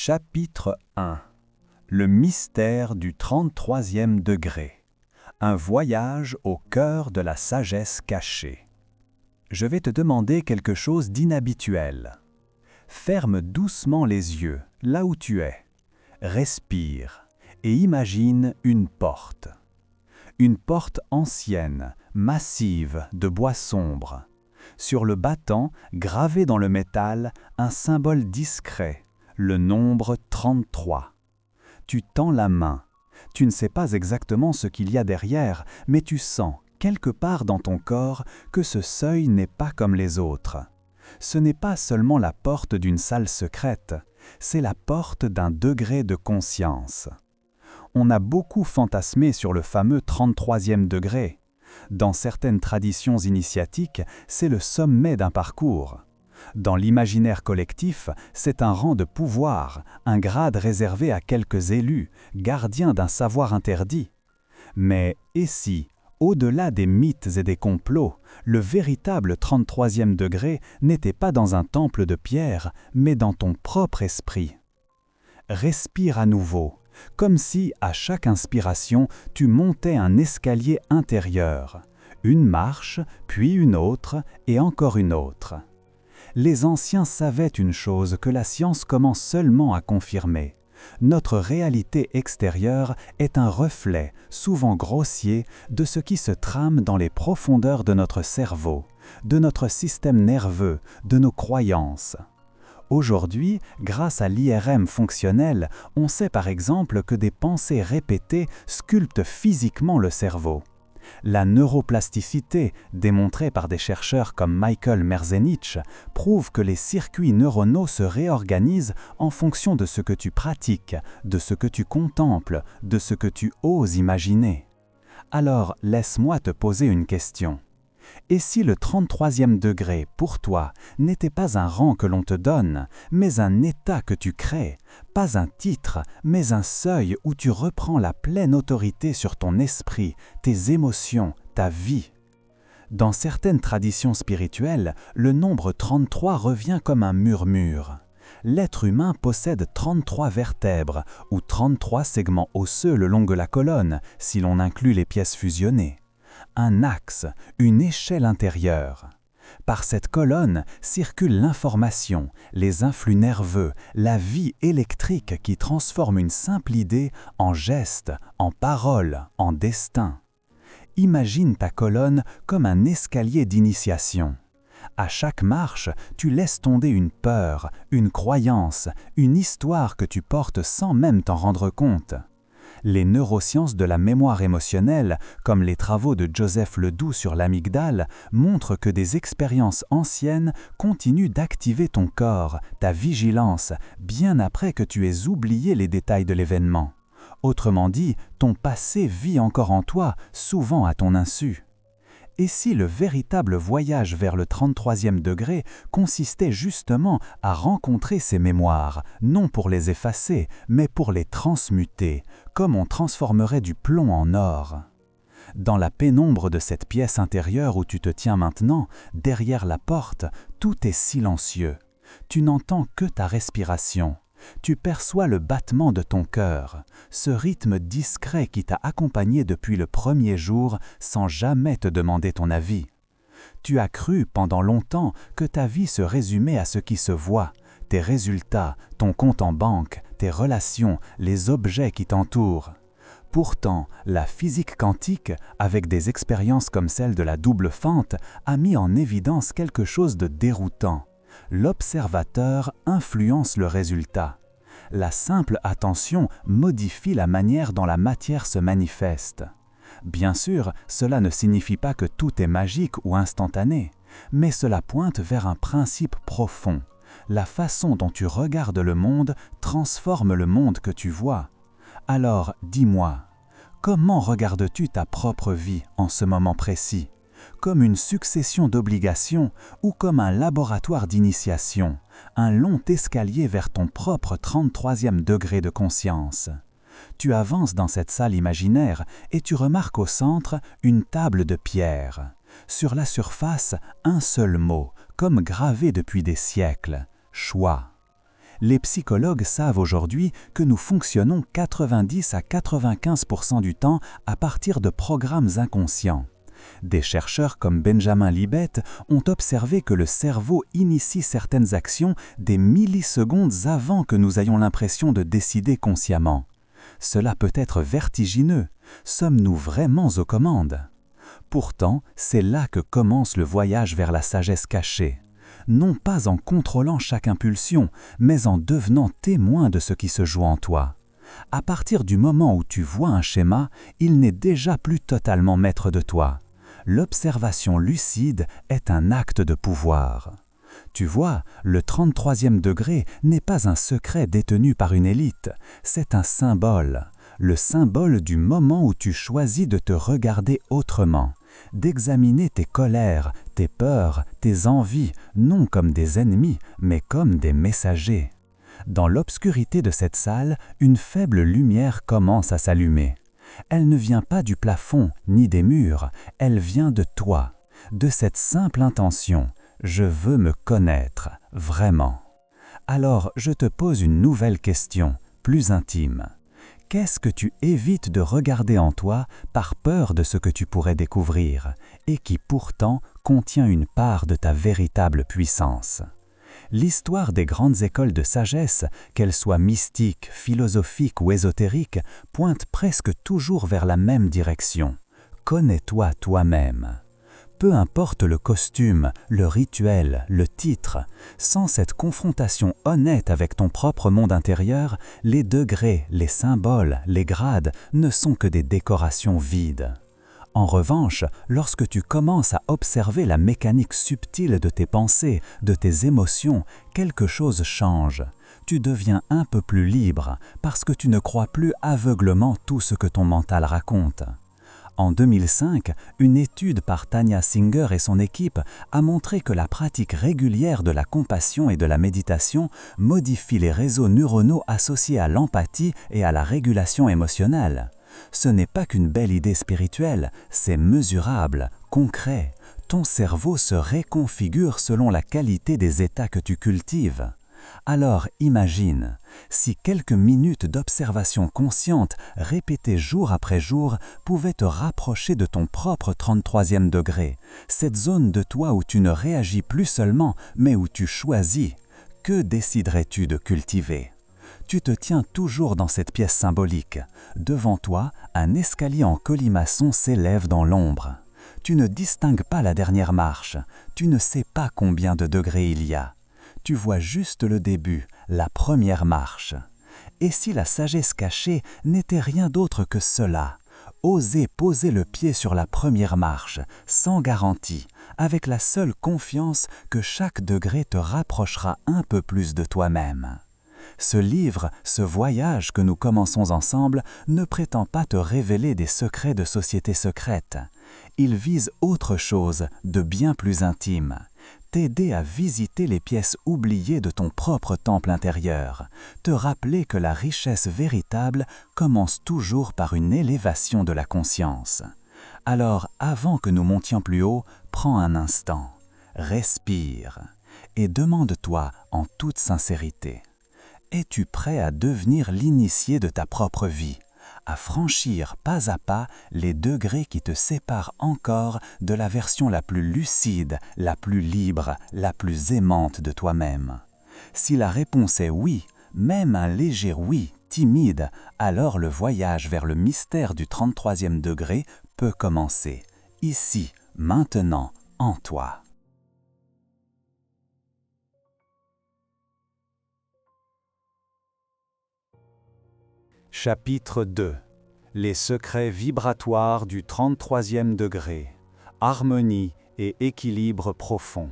Chapitre 1. Le mystère du 33e degré. Un voyage au cœur de la sagesse cachée. Je vais te demander quelque chose d'inhabituel. Ferme doucement les yeux, là où tu es. Respire et imagine une porte. Une porte ancienne, massive, de bois sombre. Sur le battant, gravé dans le métal, un symbole discret. Le nombre 33. Tu tends la main. Tu ne sais pas exactement ce qu'il y a derrière, mais tu sens, quelque part dans ton corps, que ce seuil n'est pas comme les autres. Ce n'est pas seulement la porte d'une salle secrète, c'est la porte d'un degré de conscience. On a beaucoup fantasmé sur le fameux 33e degré. Dans certaines traditions initiatiques, c'est le sommet d'un parcours. Dans l'imaginaire collectif, c'est un rang de pouvoir, un grade réservé à quelques élus, gardiens d'un savoir interdit. Mais et si, au-delà des mythes et des complots, le véritable 33e degré n'était pas dans un temple de pierre, mais dans ton propre esprit? Respire à nouveau, comme si, à chaque inspiration, tu montais un escalier intérieur. Une marche, puis une autre, et encore une autre. Les anciens savaient une chose que la science commence seulement à confirmer. Notre réalité extérieure est un reflet, souvent grossier, de ce qui se trame dans les profondeurs de notre cerveau, de notre système nerveux, de nos croyances. Aujourd'hui, grâce à l'IRM fonctionnel, on sait par exemple que des pensées répétées sculptent physiquement le cerveau. La neuroplasticité, démontrée par des chercheurs comme Michael Merzenich, prouve que les circuits neuronaux se réorganisent en fonction de ce que tu pratiques, de ce que tu contemples, de ce que tu oses imaginer. Alors, laisse-moi te poser une question. Et si le 33e degré, pour toi, n'était pas un rang que l'on te donne, mais un état que tu crées, pas un titre, mais un seuil où tu reprends la pleine autorité sur ton esprit, tes émotions, ta vie? Dans certaines traditions spirituelles, le nombre 33 revient comme un murmure. L'être humain possède 33 vertèbres, ou 33 segments osseux le long de la colonne, si l'on inclut les pièces fusionnées. Un axe, une échelle intérieure. Par cette colonne circule l'information, les influx nerveux, la vie électrique qui transforme une simple idée en geste, en parole, en destin. Imagine ta colonne comme un escalier d'initiation. À chaque marche, tu laisses tomber une peur, une croyance, une histoire que tu portes sans même t'en rendre compte. Les neurosciences de la mémoire émotionnelle, comme les travaux de Joseph Ledoux sur l'amygdale, montrent que des expériences anciennes continuent d'activer ton corps, ta vigilance, bien après que tu aies oublié les détails de l'événement. Autrement dit, ton passé vit encore en toi, souvent à ton insu. Et si le véritable voyage vers le 33e degré consistait justement à rencontrer ces mémoires, non pour les effacer, mais pour les transmuter, comme on transformerait du plomb en or? Dans la pénombre de cette pièce intérieure où tu te tiens maintenant, derrière la porte, tout est silencieux. Tu n'entends que ta respiration. Tu perçois le battement de ton cœur, ce rythme discret qui t'a accompagné depuis le premier jour sans jamais te demander ton avis. Tu as cru pendant longtemps que ta vie se résumait à ce qui se voit, tes résultats, ton compte en banque, tes relations, les objets qui t'entourent. Pourtant, la physique quantique, avec des expériences comme celle de la double fente, a mis en évidence quelque chose de déroutant. L'observateur influence le résultat. La simple attention modifie la manière dont la matière se manifeste. Bien sûr, cela ne signifie pas que tout est magique ou instantané, mais cela pointe vers un principe profond. La façon dont tu regardes le monde transforme le monde que tu vois. Alors, dis-moi, comment regardes-tu ta propre vie en ce moment précis ? Comme une succession d'obligations ou comme un laboratoire d'initiation, un long escalier vers ton propre 33e degré de conscience. Tu avances dans cette salle imaginaire et tu remarques au centre une table de pierre. Sur la surface, un seul mot, comme gravé depuis des siècles, choix. Les psychologues savent aujourd'hui que nous fonctionnons 90 à 95% du temps à partir de programmes inconscients. Des chercheurs comme Benjamin Libet ont observé que le cerveau initie certaines actions des millisecondes avant que nous ayons l'impression de décider consciemment. Cela peut être vertigineux. Sommes-nous vraiment aux commandes? Pourtant, c'est là que commence le voyage vers la sagesse cachée. Non pas en contrôlant chaque impulsion, mais en devenant témoin de ce qui se joue en toi. À partir du moment où tu vois un schéma, il n'est déjà plus totalement maître de toi. L'observation lucide est un acte de pouvoir. Tu vois, le 33e degré n'est pas un secret détenu par une élite, c'est un symbole. Le symbole du moment où tu choisis de te regarder autrement, d'examiner tes colères, tes peurs, tes envies, non comme des ennemis, mais comme des messagers. Dans l'obscurité de cette salle, une faible lumière commence à s'allumer. Elle ne vient pas du plafond, ni des murs, elle vient de toi, de cette simple intention « Je veux me connaître, vraiment ». Alors je te pose une nouvelle question, plus intime. Qu'est-ce que tu évites de regarder en toi par peur de ce que tu pourrais découvrir, et qui pourtant contient une part de ta véritable puissance? L'histoire des grandes écoles de sagesse, qu'elles soient mystiques, philosophiques ou ésotériques, pointe presque toujours vers la même direction. Connais-toi toi-même. Peu importe le costume, le rituel, le titre, sans cette confrontation honnête avec ton propre monde intérieur, les degrés, les symboles, les grades ne sont que des décorations vides. En revanche, lorsque tu commences à observer la mécanique subtile de tes pensées, de tes émotions, quelque chose change. Tu deviens un peu plus libre parce que tu ne crois plus aveuglement tout ce que ton mental raconte. En 2005, une étude par Tanya Singer et son équipe a montré que la pratique régulière de la compassion et de la méditation modifie les réseaux neuronaux associés à l'empathie et à la régulation émotionnelle. Ce n'est pas qu'une belle idée spirituelle, c'est mesurable, concret. Ton cerveau se réconfigure selon la qualité des états que tu cultives. Alors imagine, si quelques minutes d'observation consciente, répétées jour après jour, pouvaient te rapprocher de ton propre 33e degré, cette zone de toi où tu ne réagis plus seulement, mais où tu choisis, que déciderais-tu de cultiver? Tu te tiens toujours dans cette pièce symbolique. Devant toi, un escalier en colimaçon s'élève dans l'ombre. Tu ne distingues pas la dernière marche, tu ne sais pas combien de degrés il y a. Tu vois juste le début, la première marche. Et si la sagesse cachée n'était rien d'autre que cela? Oser poser le pied sur la première marche, sans garantie, avec la seule confiance que chaque degré te rapprochera un peu plus de toi-même. Ce livre, ce voyage que nous commençons ensemble, ne prétend pas te révéler des secrets de société secrète. Il vise autre chose, de bien plus intime. T'aider à visiter les pièces oubliées de ton propre temple intérieur, te rappeler que la richesse véritable commence toujours par une élévation de la conscience. Alors, avant que nous montions plus haut, prends un instant, respire et demande-toi en toute sincérité: es-tu prêt à devenir l'initié de ta propre vie, à franchir pas à pas les degrés qui te séparent encore de la version la plus lucide, la plus libre, la plus aimante de toi-même? Si la réponse est oui, même un léger oui, timide, alors le voyage vers le mystère du 33e degré peut commencer, ici, maintenant, en toi. Chapitre 2. Les secrets vibratoires du 33e degré. Harmonie et équilibre profond.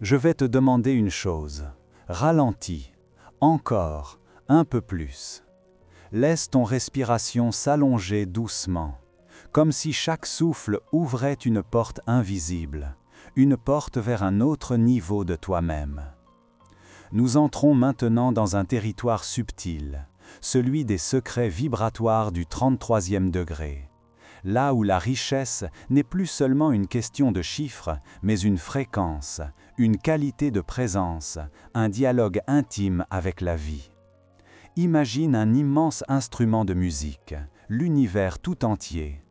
Je vais te demander une chose. Ralentis. Encore. Un peu plus. Laisse ton respiration s'allonger doucement, comme si chaque souffle ouvrait une porte invisible, une porte vers un autre niveau de toi-même. Nous entrons maintenant dans un territoire subtil, celui des secrets vibratoires du 33e degré. là où la richesse n'est plus seulement une question de chiffres, mais une fréquence, une qualité de présence, un dialogue intime avec la vie. Imagine un immense instrument de musique, l'univers tout entier,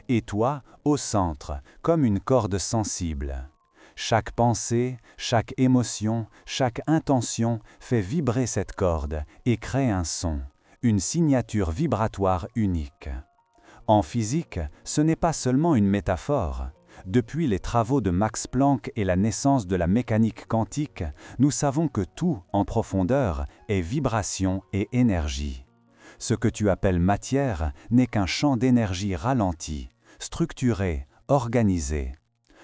et toi, au centre, comme une corde sensible. Chaque pensée, chaque émotion, chaque intention fait vibrer cette corde et crée un son, une signature vibratoire unique. En physique, ce n'est pas seulement une métaphore. Depuis les travaux de Max Planck et la naissance de la mécanique quantique, nous savons que tout, en profondeur, est vibration et énergie. Ce que tu appelles matière n'est qu'un champ d'énergie ralenti, structuré, organisé.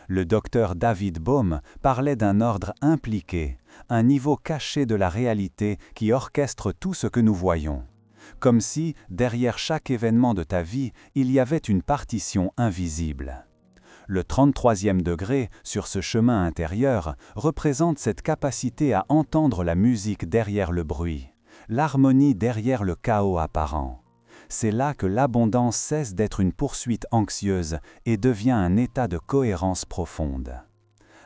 Le docteur David Bohm parlait d'un ordre impliqué, un niveau caché de la réalité qui orchestre tout ce que nous voyons. Comme si, derrière chaque événement de ta vie, il y avait une partition invisible. Le 33e degré, sur ce chemin intérieur, représente cette capacité à entendre la musique derrière le bruit, l'harmonie derrière le chaos apparent. C'est là que l'abondance cesse d'être une poursuite anxieuse et devient un état de cohérence profonde.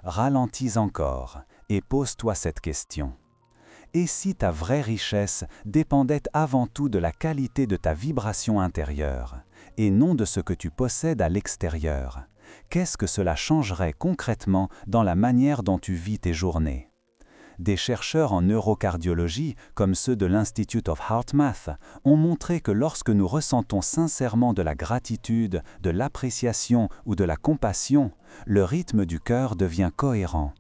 Ralentis encore et pose-toi cette question. Et si ta vraie richesse dépendait avant tout de la qualité de ta vibration intérieure, et non de ce que tu possèdes à l'extérieur, qu'est-ce que cela changerait concrètement dans la manière dont tu vis tes journées? Des chercheurs en neurocardiologie, comme ceux de l'Institute of HeartMath, ont montré que lorsque nous ressentons sincèrement de la gratitude, de l'appréciation ou de la compassion, le rythme du cœur devient cohérent.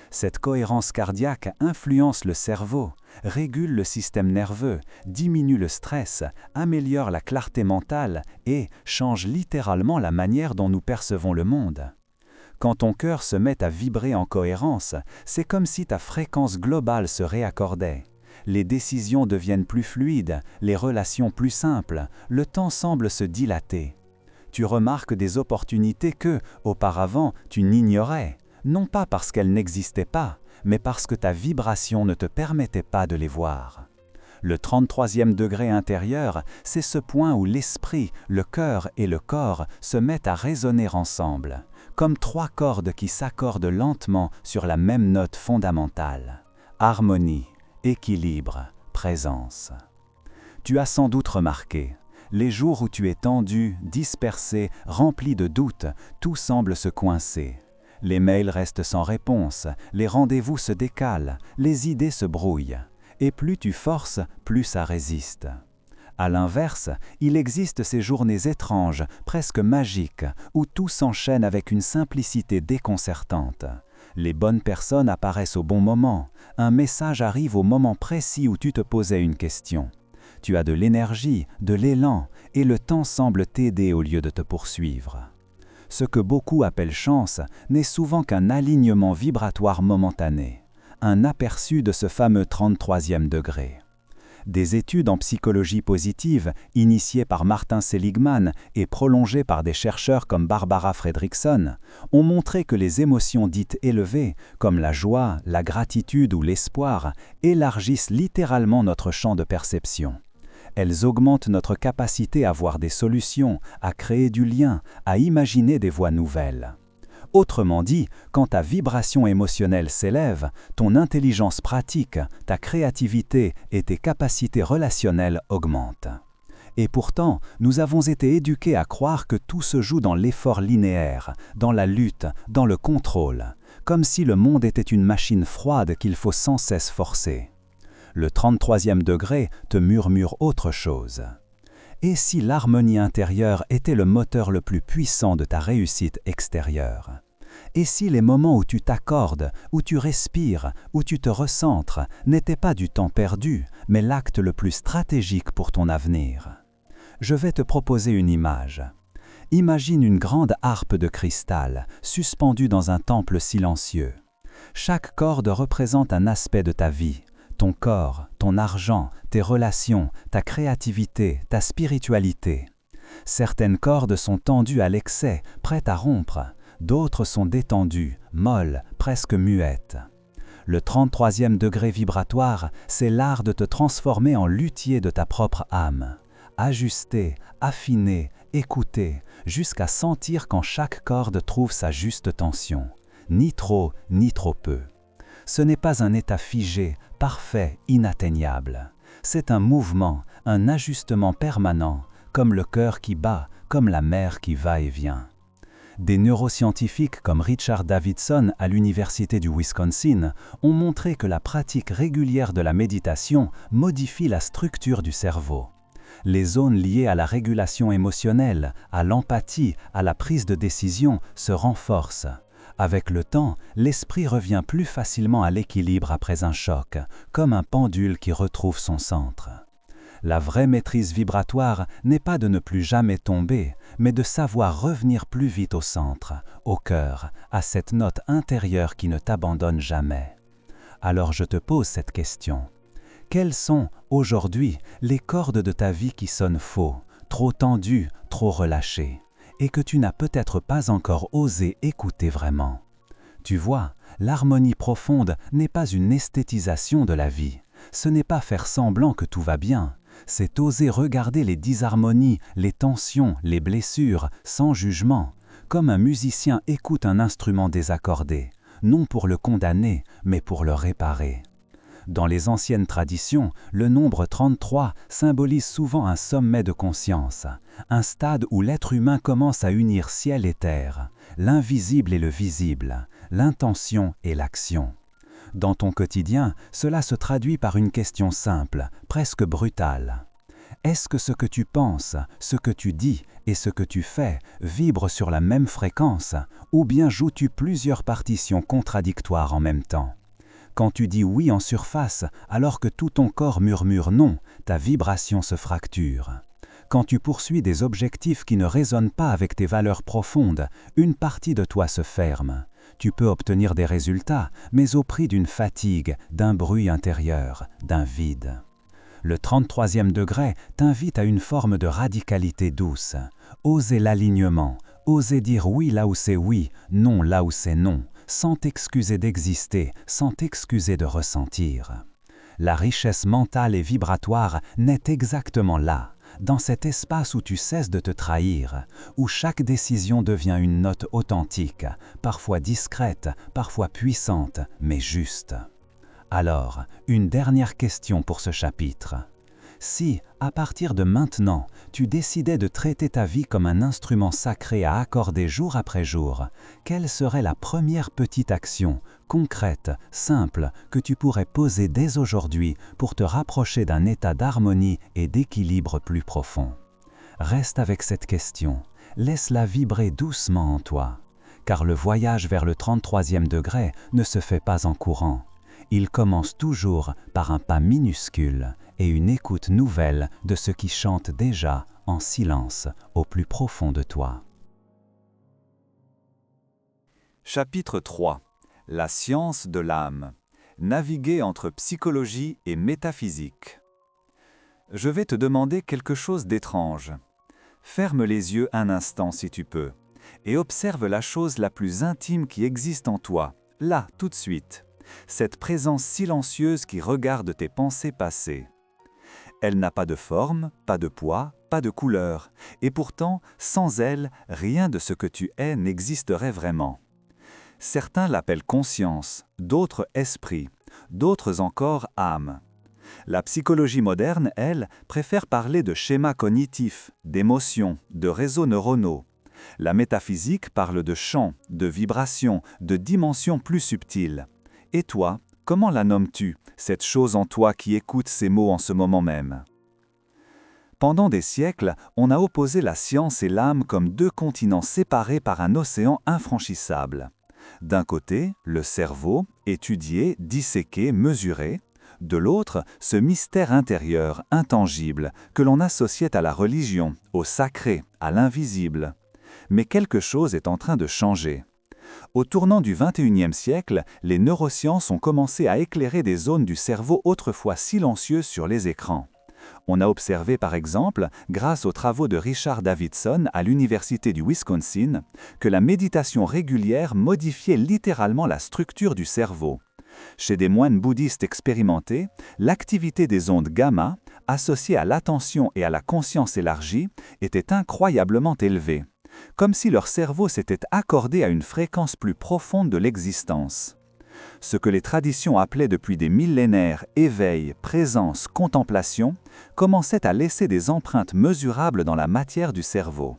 Cette cohérence cardiaque influence le cerveau, régule le système nerveux, diminue le stress, améliore la clarté mentale et change littéralement la manière dont nous percevons le monde. Quand ton cœur se met à vibrer en cohérence, c'est comme si ta fréquence globale se réaccordait. Les décisions deviennent plus fluides, les relations plus simples, le temps semble se dilater. Tu remarques des opportunités que, auparavant, tu n'ignorais, non pas parce qu'elles n'existaient pas, mais parce que ta vibration ne te permettait pas de les voir. Le 33e degré intérieur, c'est ce point où l'esprit, le cœur et le corps se mettent à résonner ensemble, comme trois cordes qui s'accordent lentement sur la même note fondamentale. Harmonie, équilibre, présence. Tu as sans doute remarqué, les jours où tu es tendu, dispersé, rempli de doutes, tout semble se coincer. Les mails restent sans réponse, les rendez-vous se décalent, les idées se brouillent. Et plus tu forces, plus ça résiste. À l'inverse, il existe ces journées étranges, presque magiques, où tout s'enchaîne avec une simplicité déconcertante. Les bonnes personnes apparaissent au bon moment, un message arrive au moment précis où tu te posais une question. Tu as de l'énergie, de l'élan, et le temps semble t'aider au lieu de te poursuivre. Ce que beaucoup appellent chance n'est souvent qu'un alignement vibratoire momentané. Un aperçu de ce fameux 33e degré. Des études en psychologie positive, initiées par Martin Seligman et prolongées par des chercheurs comme Barbara Fredrickson, ont montré que les émotions dites élevées, comme la joie, la gratitude ou l'espoir, élargissent littéralement notre champ de perception. Elles augmentent notre capacité à voir des solutions, à créer du lien, à imaginer des voies nouvelles. Autrement dit, quand ta vibration émotionnelle s'élève, ton intelligence pratique, ta créativité et tes capacités relationnelles augmentent. Et pourtant, nous avons été éduqués à croire que tout se joue dans l'effort linéaire, dans la lutte, dans le contrôle, comme si le monde était une machine froide qu'il faut sans cesse forcer. Le 33e degré te murmure autre chose. Et si l'harmonie intérieure était le moteur le plus puissant de ta réussite extérieure? Et si les moments où tu t'accordes, où tu respires, où tu te recentres, n'étaient pas du temps perdu, mais l'acte le plus stratégique pour ton avenir? Je vais te proposer une image. Imagine une grande harpe de cristal, suspendue dans un temple silencieux. Chaque corde représente un aspect de ta vie. Ton corps, ton argent, tes relations, ta créativité, ta spiritualité. Certaines cordes sont tendues à l'excès, prêtes à rompre. D'autres sont détendues, molles, presque muettes. Le 33e degré vibratoire, c'est l'art de te transformer en luthier de ta propre âme. Ajuster, affiner, écouter, jusqu'à sentir quand chaque corde trouve sa juste tension, ni trop peu. Ce n'est pas un état figé, parfait, inatteignable. C'est un mouvement, un ajustement permanent, comme le cœur qui bat, comme la mer qui va et vient. Des neuroscientifiques comme Richard Davidson à l'Université du Wisconsin ont montré que la pratique régulière de la méditation modifie la structure du cerveau. Les zones liées à la régulation émotionnelle, à l'empathie, à la prise de décision se renforcent. Avec le temps, l'esprit revient plus facilement à l'équilibre après un choc, comme un pendule qui retrouve son centre. La vraie maîtrise vibratoire n'est pas de ne plus jamais tomber, mais de savoir revenir plus vite au centre, au cœur, à cette note intérieure qui ne t'abandonne jamais. Alors je te pose cette question. Quelles sont, aujourd'hui, les cordes de ta vie qui sonnent faux, trop tendues, trop relâchées, et que tu n'as peut-être pas encore osé écouter vraiment? Tu vois, l'harmonie profonde n'est pas une esthétisation de la vie. Ce n'est pas faire semblant que tout va bien. C'est oser regarder les disharmonies, les tensions, les blessures, sans jugement, comme un musicien écoute un instrument désaccordé, non pour le condamner, mais pour le réparer. Dans les anciennes traditions, le nombre 33 symbolise souvent un sommet de conscience, un stade où l'être humain commence à unir ciel et terre, l'invisible et le visible, l'intention et l'action. Dans ton quotidien, cela se traduit par une question simple, presque brutale. Est-ce que ce que tu penses, ce que tu dis et ce que tu fais vibrent sur la même fréquence, ou bien joues-tu plusieurs partitions contradictoires en même temps? Quand tu dis oui en surface, alors que tout ton corps murmure non, ta vibration se fracture. Quand tu poursuis des objectifs qui ne résonnent pas avec tes valeurs profondes, une partie de toi se ferme. Tu peux obtenir des résultats, mais au prix d'une fatigue, d'un bruit intérieur, d'un vide. Le 33e degré t'invite à une forme de radicalité douce. Oser l'alignement, oser dire oui là où c'est oui, non là où c'est non, sans t'excuser d'exister, sans t'excuser de ressentir. La richesse mentale et vibratoire naît exactement là, dans cet espace où tu cesses de te trahir, où chaque décision devient une note authentique, parfois discrète, parfois puissante, mais juste. Alors, une dernière question pour ce chapitre. Si, à partir de maintenant, tu décidais de traiter ta vie comme un instrument sacré à accorder jour après jour, quelle serait la première petite action, concrète, simple, que tu pourrais poser dès aujourd'hui pour te rapprocher d'un état d'harmonie et d'équilibre plus profond? Reste avec cette question, laisse-la vibrer doucement en toi, car le voyage vers le 33e degré ne se fait pas en courant. Il commence toujours par un pas minuscule et une écoute nouvelle de ce qui chante déjà en silence au plus profond de toi. Chapitre 3. La science de l'âme. Naviguer entre psychologie et métaphysique. Je vais te demander quelque chose d'étrange. Ferme les yeux un instant si tu peux, et observe la chose la plus intime qui existe en toi, là, tout de suite. Cette présence silencieuse qui regarde tes pensées passées. Elle n'a pas de forme, pas de poids, pas de couleur, et pourtant, sans elle, rien de ce que tu es n'existerait vraiment. Certains l'appellent conscience, d'autres esprit, d'autres encore âme. La psychologie moderne, elle, préfère parler de schémas cognitifs, d'émotions, de réseaux neuronaux. La métaphysique parle de champs, de vibrations, de dimensions plus subtiles. Et toi, comment la nommes-tu, cette chose en toi qui écoute ces mots en ce moment même? Pendant des siècles, on a opposé la science et l'âme comme deux continents séparés par un océan infranchissable. D'un côté, le cerveau, étudié, disséqué, mesuré. De l'autre, ce mystère intérieur, intangible, que l'on associait à la religion, au sacré, à l'invisible. Mais quelque chose est en train de changer. Au tournant du XXIe siècle, les neurosciences ont commencé à éclairer des zones du cerveau autrefois silencieuses sur les écrans. On a observé par exemple, grâce aux travaux de Richard Davidson à l'Université du Wisconsin, que la méditation régulière modifiait littéralement la structure du cerveau. Chez des moines bouddhistes expérimentés, l'activité des ondes gamma, associés à l'attention et à la conscience élargie, étaient incroyablement élevés, comme si leur cerveau s'était accordé à une fréquence plus profonde de l'existence. Ce que les traditions appelaient depuis des millénaires éveil, présence, contemplation, commençait à laisser des empreintes mesurables dans la matière du cerveau.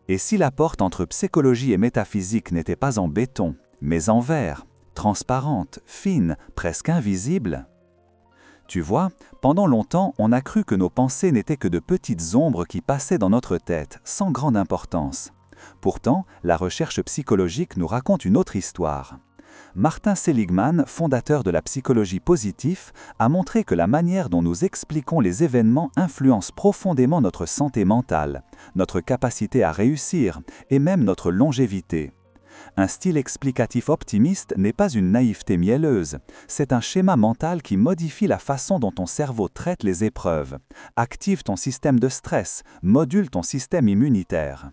Et si la porte entre psychologie et métaphysique n'était pas en béton, mais en verre, transparente, fine, presque invisible? Tu vois, pendant longtemps, on a cru que nos pensées n'étaient que de petites ombres qui passaient dans notre tête, sans grande importance. Pourtant, la recherche psychologique nous raconte une autre histoire. Martin Seligman, fondateur de la psychologie positive, a montré que la manière dont nous expliquons les événements influence profondément notre santé mentale, notre capacité à réussir et même notre longévité. Un style explicatif optimiste n'est pas une naïveté mielleuse, c'est un schéma mental qui modifie la façon dont ton cerveau traite les épreuves, active ton système de stress, module ton système immunitaire.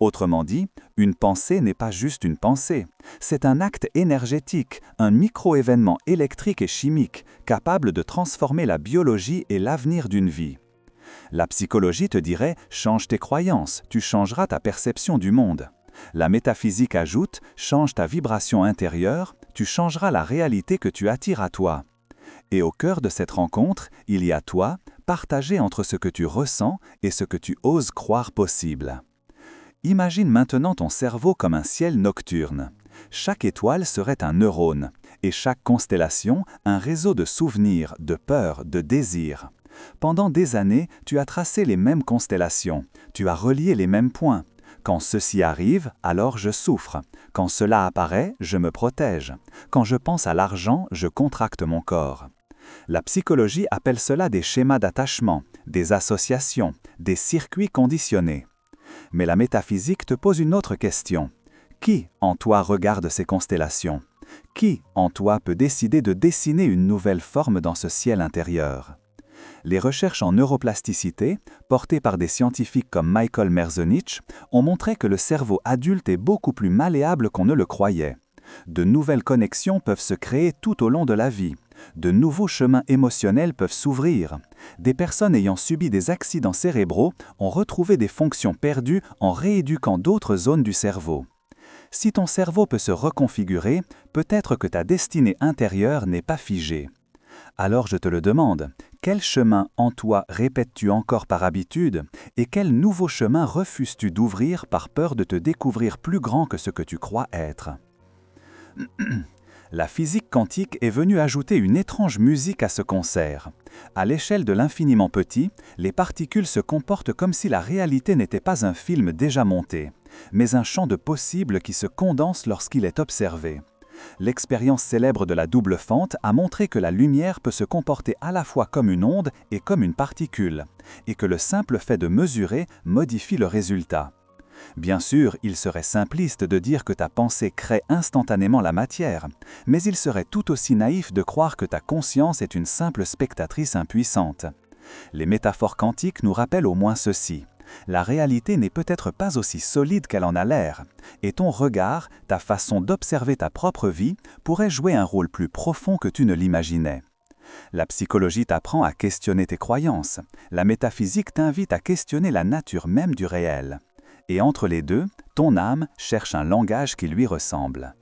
Autrement dit, une pensée n'est pas juste une pensée, c'est un acte énergétique, un micro-événement électrique et chimique capable de transformer la biologie et l'avenir d'une vie. La psychologie te dirait « change tes croyances, tu changeras ta perception du monde ». La métaphysique ajoute « change ta vibration intérieure, tu changeras la réalité que tu attires à toi ». Et au cœur de cette rencontre, il y a toi, partagé entre ce que tu ressens et ce que tu oses croire possible. Imagine maintenant ton cerveau comme un ciel nocturne. Chaque étoile serait un neurone, et chaque constellation un réseau de souvenirs, de peurs, de désirs. Pendant des années, tu as tracé les mêmes constellations, tu as relié les mêmes points. Quand ceci arrive, alors je souffre. Quand cela apparaît, je me protège. Quand je pense à l'argent, je contracte mon corps. La psychologie appelle cela des schémas d'attachement, des associations, des circuits conditionnés. Mais la métaphysique te pose une autre question. Qui en toi regarde ces constellations? Qui en toi peut décider de dessiner une nouvelle forme dans ce ciel intérieur? Les recherches en neuroplasticité, portées par des scientifiques comme Michael Merzenich, ont montré que le cerveau adulte est beaucoup plus malléable qu'on ne le croyait. De nouvelles connexions peuvent se créer tout au long de la vie. De nouveaux chemins émotionnels peuvent s'ouvrir. Des personnes ayant subi des accidents cérébraux ont retrouvé des fonctions perdues en rééduquant d'autres zones du cerveau. Si ton cerveau peut se reconfigurer, peut-être que ta destinée intérieure n'est pas figée. Alors je te le demande, quel chemin en toi répètes-tu encore par habitude et quel nouveau chemin refuses-tu d'ouvrir par peur de te découvrir plus grand que ce que tu crois être? La physique quantique est venue ajouter une étrange musique à ce concert. À l'échelle de l'infiniment petit, les particules se comportent comme si la réalité n'était pas un film déjà monté, mais un champ de possibles qui se condense lorsqu'il est observé. L'expérience célèbre de la double fente a montré que la lumière peut se comporter à la fois comme une onde et comme une particule, et que le simple fait de mesurer modifie le résultat. Bien sûr, il serait simpliste de dire que ta pensée crée instantanément la matière, mais il serait tout aussi naïf de croire que ta conscience est une simple spectatrice impuissante. Les métaphores quantiques nous rappellent au moins ceci. La réalité n'est peut-être pas aussi solide qu'elle en a l'air, et ton regard, ta façon d'observer ta propre vie, pourrait jouer un rôle plus profond que tu ne l'imaginais. La psychologie t'apprend à questionner tes croyances, la métaphysique t'invite à questionner la nature même du réel. Et entre les deux, ton âme cherche un langage qui lui ressemble.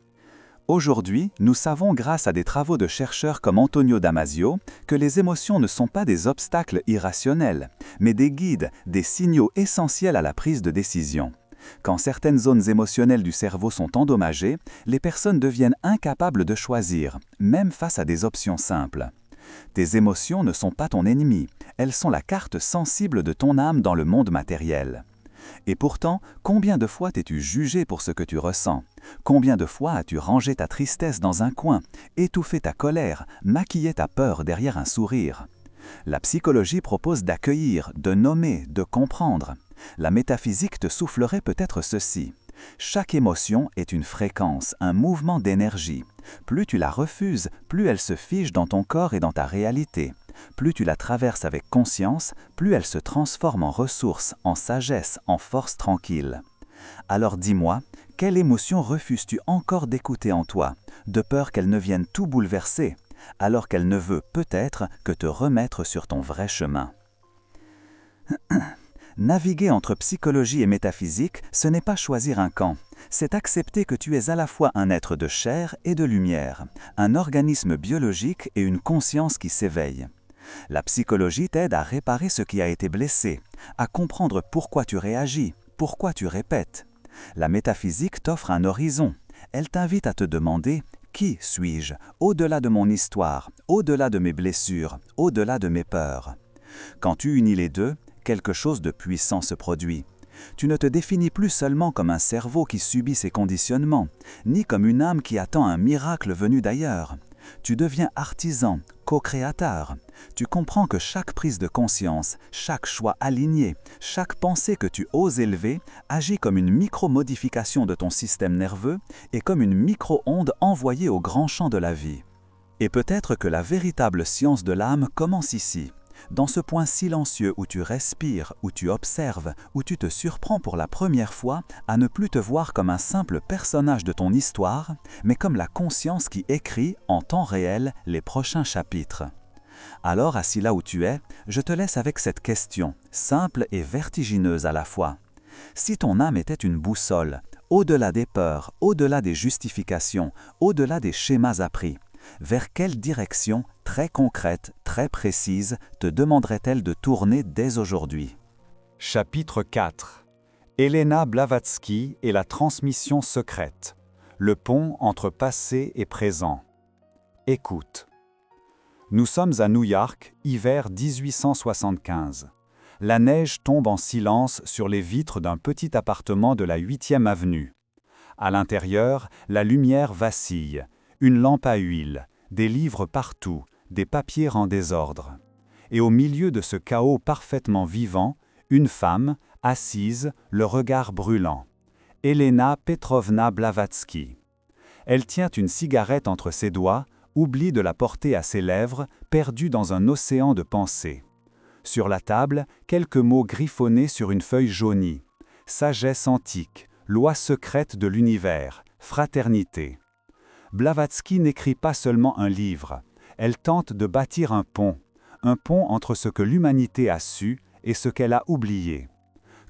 Aujourd'hui, nous savons grâce à des travaux de chercheurs comme Antonio Damasio que les émotions ne sont pas des obstacles irrationnels, mais des guides, des signaux essentiels à la prise de décision. Quand certaines zones émotionnelles du cerveau sont endommagées, les personnes deviennent incapables de choisir, même face à des options simples. Tes émotions ne sont pas ton ennemi, elles sont la carte sensible de ton âme dans le monde matériel. Et pourtant, combien de fois t'es-tu jugé pour ce que tu ressens? Combien de fois as-tu rangé ta tristesse dans un coin, étouffé ta colère, maquillé ta peur derrière un sourire? La psychologie propose d'accueillir, de nommer, de comprendre. La métaphysique te soufflerait peut-être ceci. Chaque émotion est une fréquence, un mouvement d'énergie. Plus tu la refuses, plus elle se fige dans ton corps et dans ta réalité. Plus tu la traverses avec conscience, plus elle se transforme en ressources, en sagesse, en force tranquille. Alors dis-moi, quelle émotion refuses-tu encore d'écouter en toi, de peur qu'elle ne vienne tout bouleverser? alors qu'elle ne veut peut-être que te remettre sur ton vrai chemin. Naviguer entre psychologie et métaphysique, ce n'est pas choisir un camp. C'est accepter que tu es à la fois un être de chair et de lumière, un organisme biologique et une conscience qui s'éveille. La psychologie t'aide à réparer ce qui a été blessé, à comprendre pourquoi tu réagis, pourquoi tu répètes. La métaphysique t'offre un horizon. Elle t'invite à te demander « Qui suis-je ? Au-delà de mon histoire, au-delà de mes blessures, au-delà de mes peurs. » Quand tu unis les deux, quelque chose de puissant se produit. Tu ne te définis plus seulement comme un cerveau qui subit ses conditionnements, ni comme une âme qui attend un miracle venu d'ailleurs. Tu deviens artisan, co-créateur. Tu comprends que chaque prise de conscience, chaque choix aligné, chaque pensée que tu oses élever agit comme une micro-modification de ton système nerveux et comme une micro-onde envoyée au grand champ de la vie. Et peut-être que la véritable science de l'âme commence ici, dans ce point silencieux où tu respires, où tu observes, où tu te surprends pour la première fois à ne plus te voir comme un simple personnage de ton histoire, mais comme la conscience qui écrit en temps réel les prochains chapitres. Alors, assis là où tu es, je te laisse avec cette question, simple et vertigineuse à la fois. Si ton âme était une boussole, au-delà des peurs, au-delà des justifications, au-delà des schémas appris, vers quelle direction, très concrète, très précise, te demanderait-elle de tourner dès aujourd'hui? Chapitre 4. Elena Blavatsky et la transmission secrète. Le pont entre passé et présent. Écoute. Nous sommes à New York, hiver 1875. La neige tombe en silence sur les vitres d'un petit appartement de la 8e avenue. À l'intérieur, la lumière vacille. Une lampe à huile, des livres partout, des papiers en désordre. Et au milieu de ce chaos parfaitement vivant, une femme, assise, le regard brûlant. Elena Petrovna Blavatsky. Elle tient une cigarette entre ses doigts, oublie de la porter à ses lèvres, perdue dans un océan de pensées. Sur la table, quelques mots griffonnés sur une feuille jaunie. Sagesse antique, loi secrète de l'univers, fraternité. Blavatsky n'écrit pas seulement un livre, elle tente de bâtir un pont entre ce que l'humanité a su et ce qu'elle a oublié.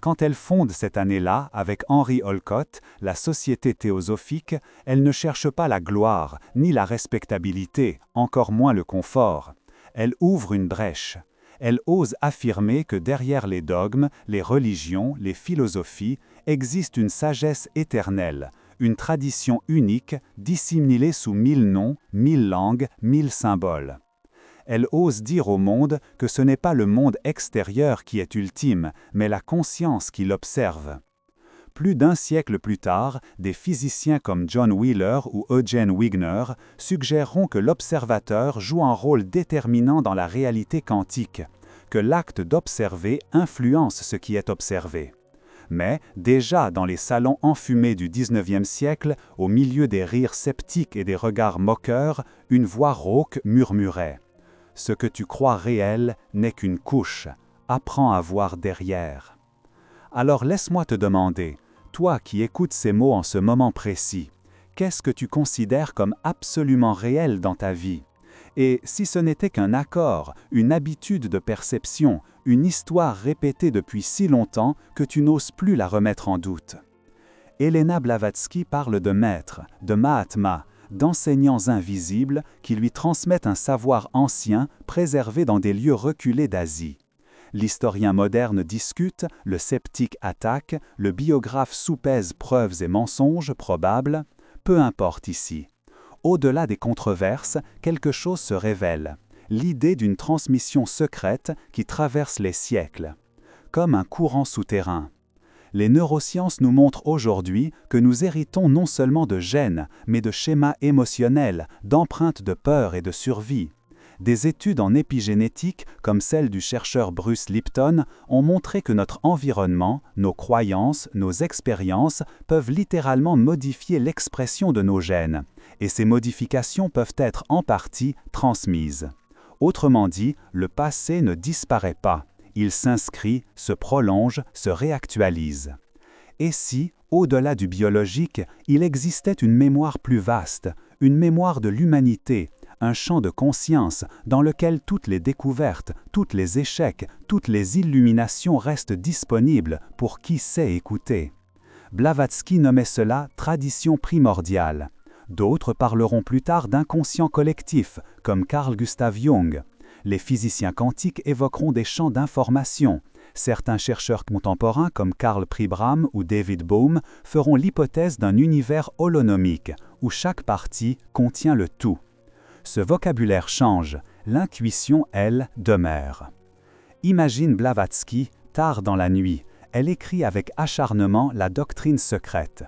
Quand elle fonde cette année-là, avec Henry Olcott, la Société théosophique, elle ne cherche pas la gloire, ni la respectabilité, encore moins le confort. Elle ouvre une brèche. Elle ose affirmer que derrière les dogmes, les religions, les philosophies, existe une sagesse éternelle, une tradition unique, dissimulée sous 1000 noms, 1000 langues, 1000 symboles. Elle ose dire au monde que ce n'est pas le monde extérieur qui est ultime, mais la conscience qui l'observe. Plus d'un siècle plus tard, des physiciens comme John Wheeler ou Eugene Wigner suggéreront que l'observateur joue un rôle déterminant dans la réalité quantique, que l'acte d'observer influence ce qui est observé. Mais, déjà dans les salons enfumés du XIXe siècle, au milieu des rires sceptiques et des regards moqueurs, une voix rauque murmurait « Ce que tu crois réel n'est qu'une couche. Apprends à voir derrière. » Alors laisse-moi te demander, toi qui écoutes ces mots en ce moment précis, qu'est-ce que tu considères comme absolument réel dans ta vie? Et si ce n'était qu'un accord, une habitude de perception, une histoire répétée depuis si longtemps que tu n'oses plus la remettre en doute. Elena Blavatsky parle de maîtres, de Mahatmas, d'enseignants invisibles qui lui transmettent un savoir ancien préservé dans des lieux reculés d'Asie. L'historien moderne discute, le sceptique attaque, le biographe soupèse preuves et mensonges probables, peu importe ici. Au-delà des controverses, quelque chose se révèle, l'idée d'une transmission secrète qui traverse les siècles, comme un courant souterrain. Les neurosciences nous montrent aujourd'hui que nous héritons non seulement de gènes, mais de schémas émotionnels, d'empreintes de peur et de survie. Des études en épigénétique, comme celle du chercheur Bruce Lipton, ont montré que notre environnement, nos croyances, nos expériences peuvent littéralement modifier l'expression de nos gènes, et ces modifications peuvent être en partie transmises. Autrement dit, le passé ne disparaît pas, il s'inscrit, se prolonge, se réactualise. Et si, au-delà du biologique, il existait une mémoire plus vaste, une mémoire de l'humanité, un champ de conscience dans lequel toutes les découvertes, tous les échecs, toutes les illuminations restent disponibles pour qui sait écouter. Blavatsky nommait cela « tradition primordiale ». D'autres parleront plus tard d'inconscient collectif, comme Carl Gustav Jung. Les physiciens quantiques évoqueront des champs d'information. Certains chercheurs contemporains comme Karl Pribram ou David Bohm feront l'hypothèse d'un univers holonomique, où chaque partie contient le tout. Ce vocabulaire change, l'intuition, elle, demeure. Imagine Blavatsky, tard dans la nuit, elle écrit avec acharnement la doctrine secrète.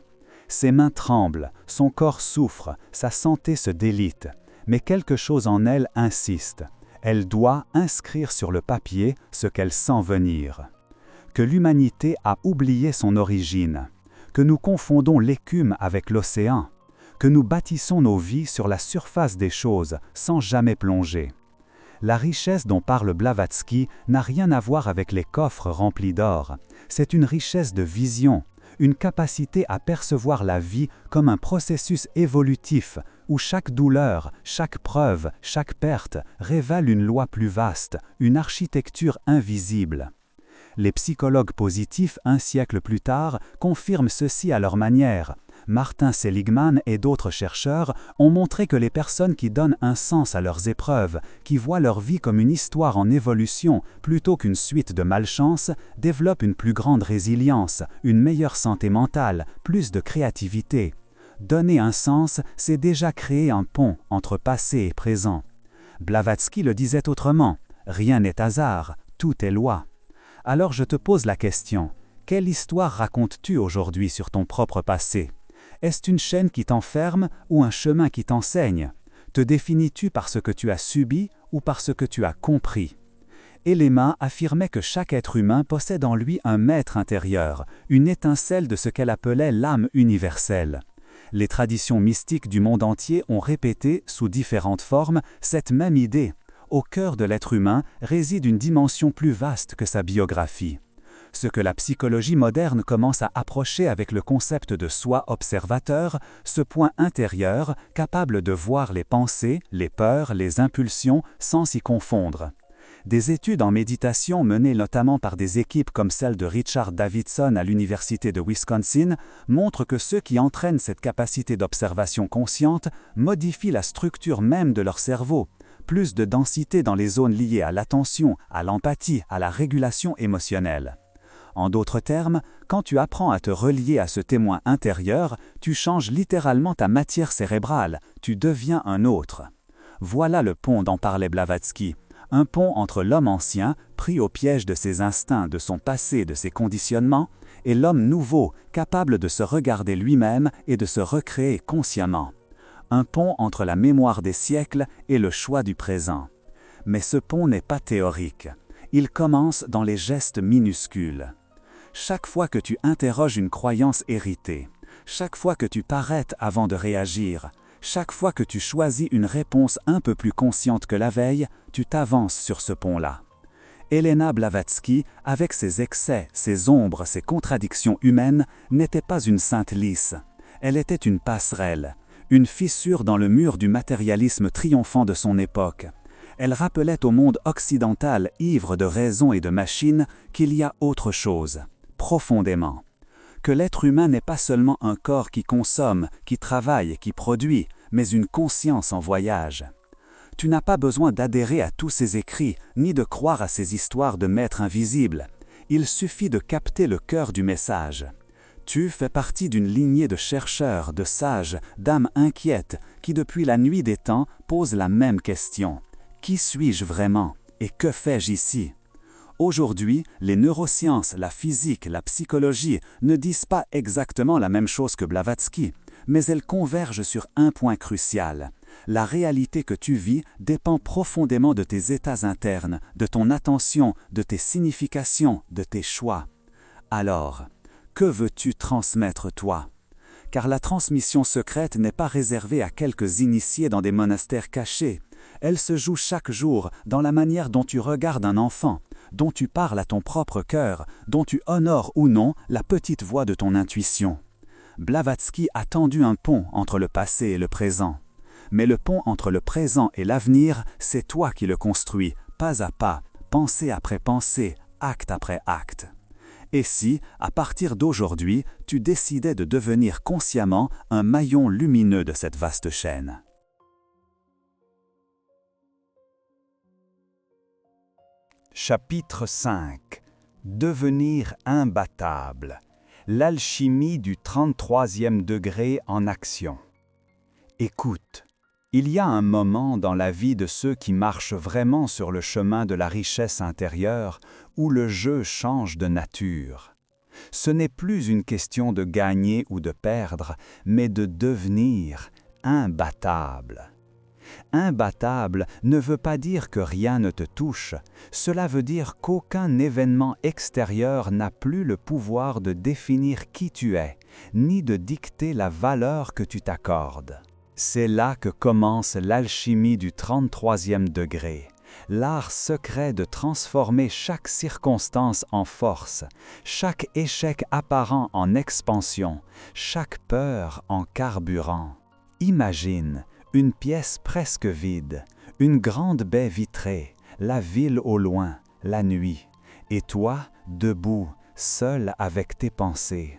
Ses mains tremblent, son corps souffre, sa santé se délite, mais quelque chose en elle insiste. Elle doit inscrire sur le papier ce qu'elle sent venir. Que l'humanité a oublié son origine, que nous confondons l'écume avec l'océan, que nous bâtissons nos vies sur la surface des choses sans jamais plonger. La richesse dont parle Blavatsky n'a rien à voir avec les coffres remplis d'or. C'est une richesse de vision, une capacité à percevoir la vie comme un processus évolutif où chaque douleur, chaque preuve, chaque perte révèle une loi plus vaste, une architecture invisible. Les psychologues positifs, un siècle plus tard, confirment ceci à leur manière. Martin Seligman et d'autres chercheurs ont montré que les personnes qui donnent un sens à leurs épreuves, qui voient leur vie comme une histoire en évolution plutôt qu'une suite de malchance, développent une plus grande résilience, une meilleure santé mentale, plus de créativité. Donner un sens, c'est déjà créer un pont entre passé et présent. Blavatsky le disait autrement, « Rien n'est hasard, tout est loi ». Alors je te pose la question, quelle histoire racontes-tu aujourd'hui sur ton propre passé ? Est-ce une chaîne qui t'enferme ou un chemin qui t'enseigne ? Te définis-tu par ce que tu as subi ou par ce que tu as compris ? Elema affirmait que chaque être humain possède en lui un maître intérieur, une étincelle de ce qu'elle appelait l'âme universelle. Les traditions mystiques du monde entier ont répété, sous différentes formes, cette même idée. Au cœur de l'être humain réside une dimension plus vaste que sa biographie. Ce que la psychologie moderne commence à approcher avec le concept de soi observateur, ce point intérieur capable de voir les pensées, les peurs, les impulsions sans s'y confondre. Des études en méditation menées notamment par des équipes comme celle de Richard Davidson à l'Université de Wisconsin montrent que ceux qui entraînent cette capacité d'observation consciente modifient la structure même de leur cerveau. Plus de densité dans les zones liées à l'attention, à l'empathie, à la régulation émotionnelle. En d'autres termes, quand tu apprends à te relier à ce témoin intérieur, tu changes littéralement ta matière cérébrale, tu deviens un autre. Voilà le pont dont parlait Blavatsky, un pont entre l'homme ancien, pris au piège de ses instincts, de son passé, de ses conditionnements, et l'homme nouveau, capable de se regarder lui-même et de se recréer consciemment. Un pont entre la mémoire des siècles et le choix du présent. Mais ce pont n'est pas théorique. Il commence dans les gestes minuscules. Chaque fois que tu interroges une croyance héritée, chaque fois que tu t'arrêtes avant de réagir, chaque fois que tu choisis une réponse un peu plus consciente que la veille, tu t'avances sur ce pont-là. Elena Blavatsky, avec ses excès, ses ombres, ses contradictions humaines, n'était pas une sainte lisse. Elle était une passerelle. Une fissure dans le mur du matérialisme triomphant de son époque. Elle rappelait au monde occidental, ivre de raison et de machine, qu'il y a autre chose, profondément. Que l'être humain n'est pas seulement un corps qui consomme, qui travaille, qui produit, mais une conscience en voyage. Tu n'as pas besoin d'adhérer à tous ces écrits, ni de croire à ces histoires de maîtres invisibles. Il suffit de capter le cœur du message. Tu fais partie d'une lignée de chercheurs, de sages, d'âmes inquiètes qui depuis la nuit des temps posent la même question. Qui suis-je vraiment et que fais-je ici? Aujourd'hui, les neurosciences, la physique, la psychologie ne disent pas exactement la même chose que Blavatsky, mais elles convergent sur un point crucial. La réalité que tu vis dépend profondément de tes états internes, de ton attention, de tes significations, de tes choix. Alors, que veux-tu transmettre toi? Car la transmission secrète n'est pas réservée à quelques initiés dans des monastères cachés. Elle se joue chaque jour dans la manière dont tu regardes un enfant, dont tu parles à ton propre cœur, dont tu honores ou non la petite voix de ton intuition. Blavatsky a tendu un pont entre le passé et le présent. Mais le pont entre le présent et l'avenir, c'est toi qui le construis, pas à pas, pensée après pensée, acte après acte. Et si, à partir d'aujourd'hui, tu décidais de devenir consciemment un maillon lumineux de cette vaste chaîne? Chapitre 5. Devenir imbattable. L'alchimie du 33e degré en action. Écoute, il y a un moment dans la vie de ceux qui marchent vraiment sur le chemin de la richesse intérieure où le jeu change de nature. Ce n'est plus une question de gagner ou de perdre, mais de devenir imbattable. Imbattable ne veut pas dire que rien ne te touche, cela veut dire qu'aucun événement extérieur n'a plus le pouvoir de définir qui tu es, ni de dicter la valeur que tu t'accordes. C'est là que commence l'alchimie du 33e degré, l'art secret de transformer chaque circonstance en force, chaque échec apparent en expansion, chaque peur en carburant. Imagine une pièce presque vide, une grande baie vitrée, la ville au loin, la nuit, et toi, debout, seul avec tes pensées.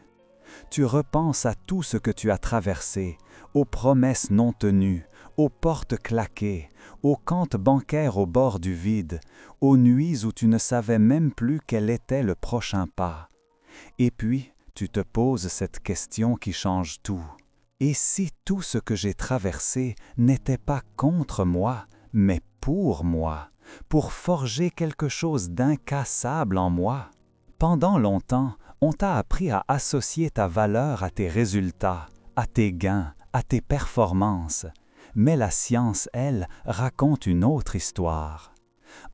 Tu repenses à tout ce que tu as traversé, aux promesses non tenues, aux portes claquées, aux comptes bancaires au bord du vide, aux nuits où tu ne savais même plus quel était le prochain pas. Et puis, tu te poses cette question qui change tout. Et si tout ce que j'ai traversé n'était pas contre moi, mais pour moi, pour forger quelque chose d'incassable en moi? Pendant longtemps, on t'a appris à associer ta valeur à tes résultats, à tes gains, à tes performances. Mais la science, elle, raconte une autre histoire.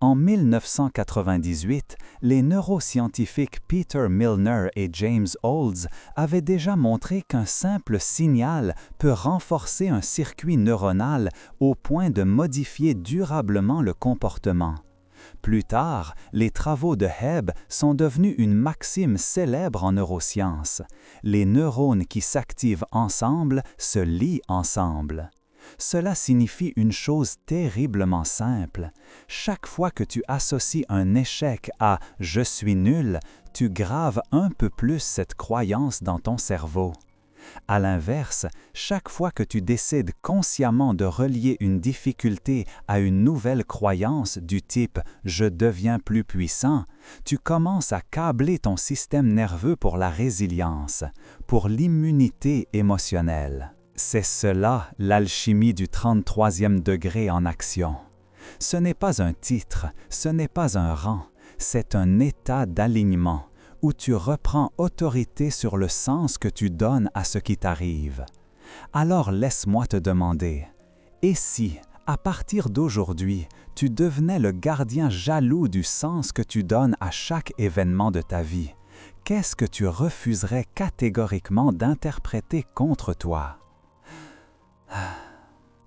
En 1998, les neuroscientifiques Peter Milner et James Olds avaient déjà montré qu'un simple signal peut renforcer un circuit neuronal au point de modifier durablement le comportement. Plus tard, les travaux de Hebb sont devenus une maxime célèbre en neurosciences. Les neurones qui s'activent ensemble se lient ensemble. Cela signifie une chose terriblement simple. Chaque fois que tu associes un échec à « je suis nul », tu graves un peu plus cette croyance dans ton cerveau. À l'inverse, chaque fois que tu décides consciemment de relier une difficulté à une nouvelle croyance du type « je deviens plus puissant », tu commences à câbler ton système nerveux pour la résilience, pour l'immunité émotionnelle. C'est cela l'alchimie du 33e degré en action. Ce n'est pas un titre, ce n'est pas un rang, c'est un état d'alignement où tu reprends autorité sur le sens que tu donnes à ce qui t'arrive. Alors laisse-moi te demander, et si, à partir d'aujourd'hui, tu devenais le gardien jaloux du sens que tu donnes à chaque événement de ta vie, qu'est-ce que tu refuserais catégoriquement d'interpréter contre toi?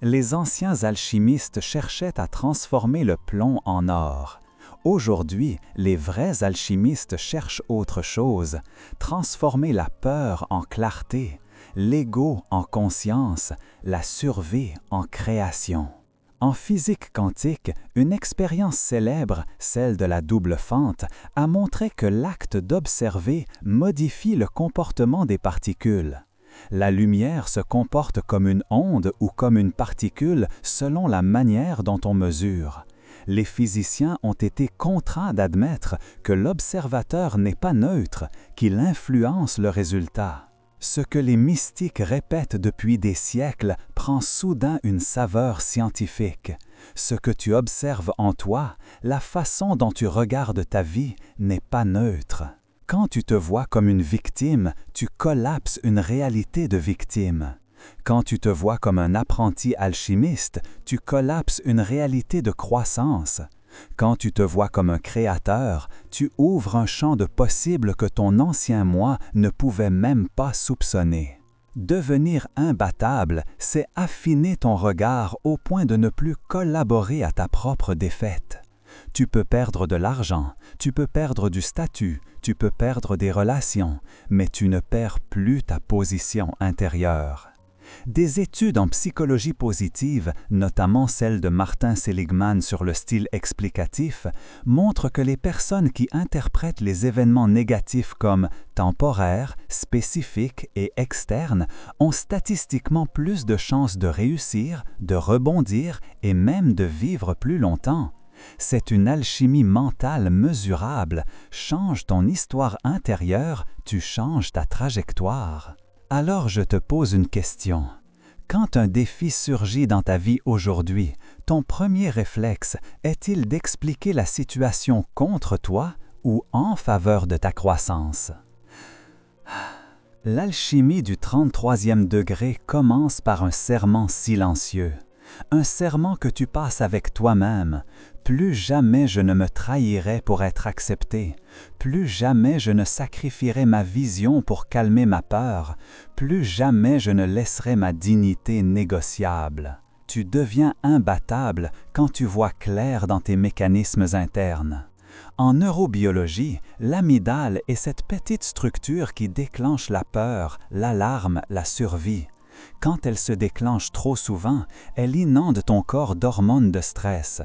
Les anciens alchimistes cherchaient à transformer le plomb en or. Aujourd'hui, les vrais alchimistes cherchent autre chose, transformer la peur en clarté, l'ego en conscience, la survie en création. En physique quantique, une expérience célèbre, celle de la double fente, a montré que l'acte d'observer modifie le comportement des particules. La lumière se comporte comme une onde ou comme une particule selon la manière dont on mesure. Les physiciens ont été contraints d'admettre que l'observateur n'est pas neutre, qu'il influence le résultat. Ce que les mystiques répètent depuis des siècles prend soudain une saveur scientifique. Ce que tu observes en toi, la façon dont tu regardes ta vie, n'est pas neutre. Quand tu te vois comme une victime, tu collapses une réalité de victime. Quand tu te vois comme un apprenti alchimiste, tu collapses une réalité de croissance. Quand tu te vois comme un créateur, tu ouvres un champ de possibles que ton ancien moi ne pouvait même pas soupçonner. Devenir imbattable, c'est affiner ton regard au point de ne plus collaborer à ta propre défaite. Tu peux perdre de l'argent, tu peux perdre du statut, tu peux perdre des relations, mais tu ne perds plus ta position intérieure. Des études en psychologie positive, notamment celle de Martin Seligman sur le style explicatif, montrent que les personnes qui interprètent les événements négatifs comme temporaires, spécifiques et externes ont statistiquement plus de chances de réussir, de rebondir et même de vivre plus longtemps. C'est une alchimie mentale mesurable. Change ton histoire intérieure, tu changes ta trajectoire. Alors je te pose une question. Quand un défi surgit dans ta vie aujourd'hui, ton premier réflexe est-il d'expliquer la situation contre toi ou en faveur de ta croissance? L'alchimie du 33e degré commence par un serment silencieux. Un serment que tu passes avec toi-même. Plus jamais je ne me trahirai pour être accepté. Plus jamais je ne sacrifierai ma vision pour calmer ma peur. Plus jamais je ne laisserai ma dignité négociable. Tu deviens imbattable quand tu vois clair dans tes mécanismes internes. En neurobiologie, l'amygdale est cette petite structure qui déclenche la peur, l'alarme, la survie. Quand elle se déclenche trop souvent, elle inonde ton corps d'hormones de stress.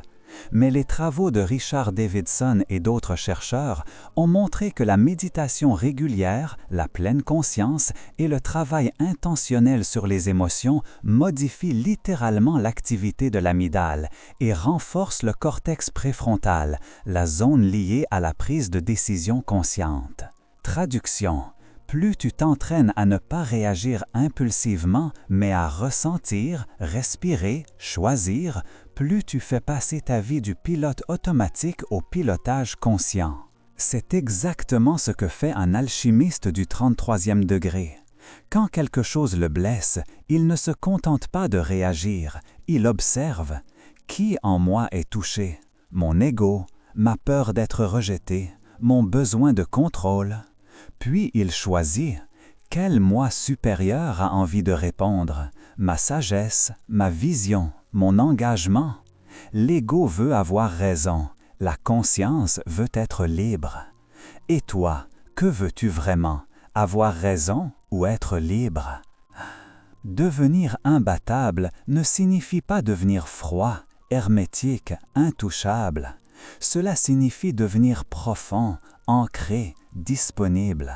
Mais les travaux de Richard Davidson et d'autres chercheurs ont montré que la méditation régulière, la pleine conscience et le travail intentionnel sur les émotions modifient littéralement l'activité de l'amygdale et renforcent le cortex préfrontal, la zone liée à la prise de décision consciente. Traduction. Plus tu t'entraînes à ne pas réagir impulsivement, mais à ressentir, respirer, choisir, plus tu fais passer ta vie du pilote automatique au pilotage conscient. C'est exactement ce que fait un alchimiste du 33e degré. Quand quelque chose le blesse, il ne se contente pas de réagir, il observe. Qui en moi est touché? Mon ego, ma peur d'être rejeté, mon besoin de contrôle. Puis il choisit. Quel moi supérieur a envie de répondre? Ma sagesse, ma vision, mon engagement. L'ego veut avoir raison, la conscience veut être libre. Et toi, que veux-tu vraiment? Avoir raison ou être libre? Devenir imbattable ne signifie pas devenir froid, hermétique, intouchable. Cela signifie devenir profond, ancré, disponible.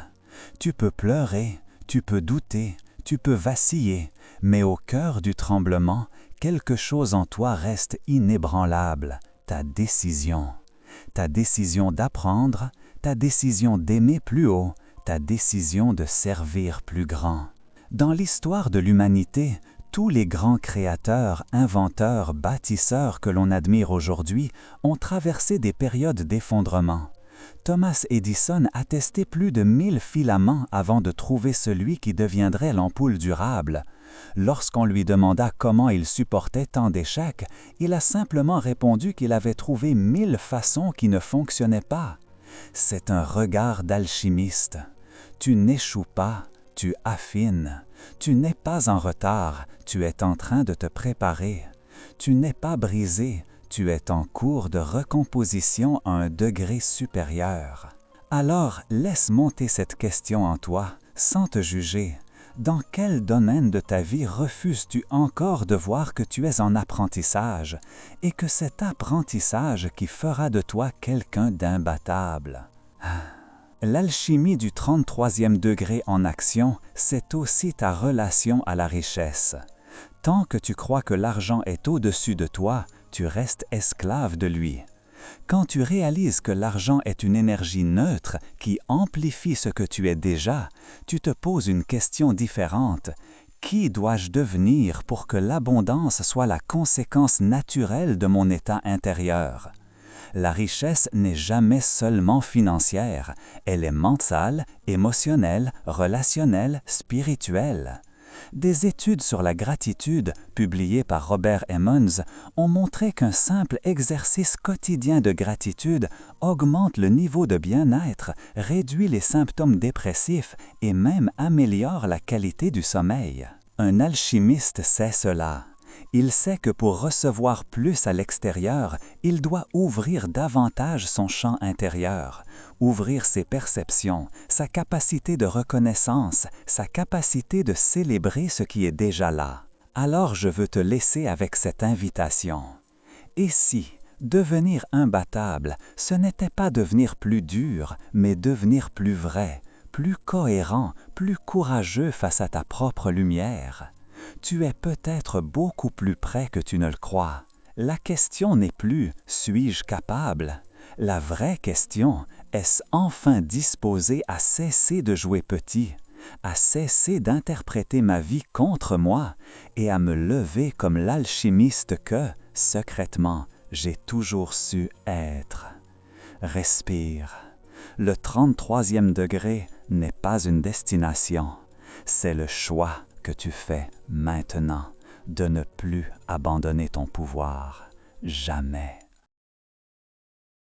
Tu peux pleurer, tu peux douter, tu peux vaciller, mais au cœur du tremblement, quelque chose en toi reste inébranlable, ta décision. Ta décision d'apprendre, ta décision d'aimer plus haut, ta décision de servir plus grand. Dans l'histoire de l'humanité, tous les grands créateurs, inventeurs, bâtisseurs que l'on admire aujourd'hui ont traversé des périodes d'effondrement. Thomas Edison a testé plus de 1000 filaments avant de trouver celui qui deviendrait l'ampoule durable. Lorsqu'on lui demanda comment il supportait tant d'échecs, il a simplement répondu qu'il avait trouvé 1000 façons qui ne fonctionnaient pas. C'est un regard d'alchimiste. Tu n'échoues pas, tu affines. Tu n'es pas en retard, tu es en train de te préparer. Tu n'es pas brisé, tu es en cours de recomposition à un degré supérieur. Alors, laisse monter cette question en toi, sans te juger. Dans quel domaine de ta vie refuses-tu encore de voir que tu es en apprentissage et que cet apprentissage qui fera de toi quelqu'un d'imbattable? L'alchimie du 33e degré en action, c'est aussi ta relation à la richesse. Tant que tu crois que l'argent est au-dessus de toi, tu restes esclave de lui. Quand tu réalises que l'argent est une énergie neutre qui amplifie ce que tu es déjà, tu te poses une question différente. Qui dois-je devenir pour que l'abondance soit la conséquence naturelle de mon état intérieur? La richesse n'est jamais seulement financière, elle est mentale, émotionnelle, relationnelle, spirituelle. Des études sur la gratitude, publiées par Robert Emmons, ont montré qu'un simple exercice quotidien de gratitude augmente le niveau de bien-être, réduit les symptômes dépressifs et même améliore la qualité du sommeil. Un alchimiste sait cela. Il sait que pour recevoir plus à l'extérieur, il doit ouvrir davantage son champ intérieur, ouvrir ses perceptions, sa capacité de reconnaissance, sa capacité de célébrer ce qui est déjà là. Alors je veux te laisser avec cette invitation. Et si devenir imbattable, ce n'était pas devenir plus dur, mais devenir plus vrai, plus cohérent, plus courageux face à ta propre lumière? Tu es peut-être beaucoup plus près que tu ne le crois. La question n'est plus « suis-je capable ?» La vraie question, est-ce enfin disposé à cesser de jouer petit, à cesser d'interpréter ma vie contre moi et à me lever comme l'alchimiste que, secrètement, j'ai toujours su être. Respire. Le 33e degré n'est pas une destination, c'est le choix que tu fais maintenant de ne plus abandonner ton pouvoir. Jamais.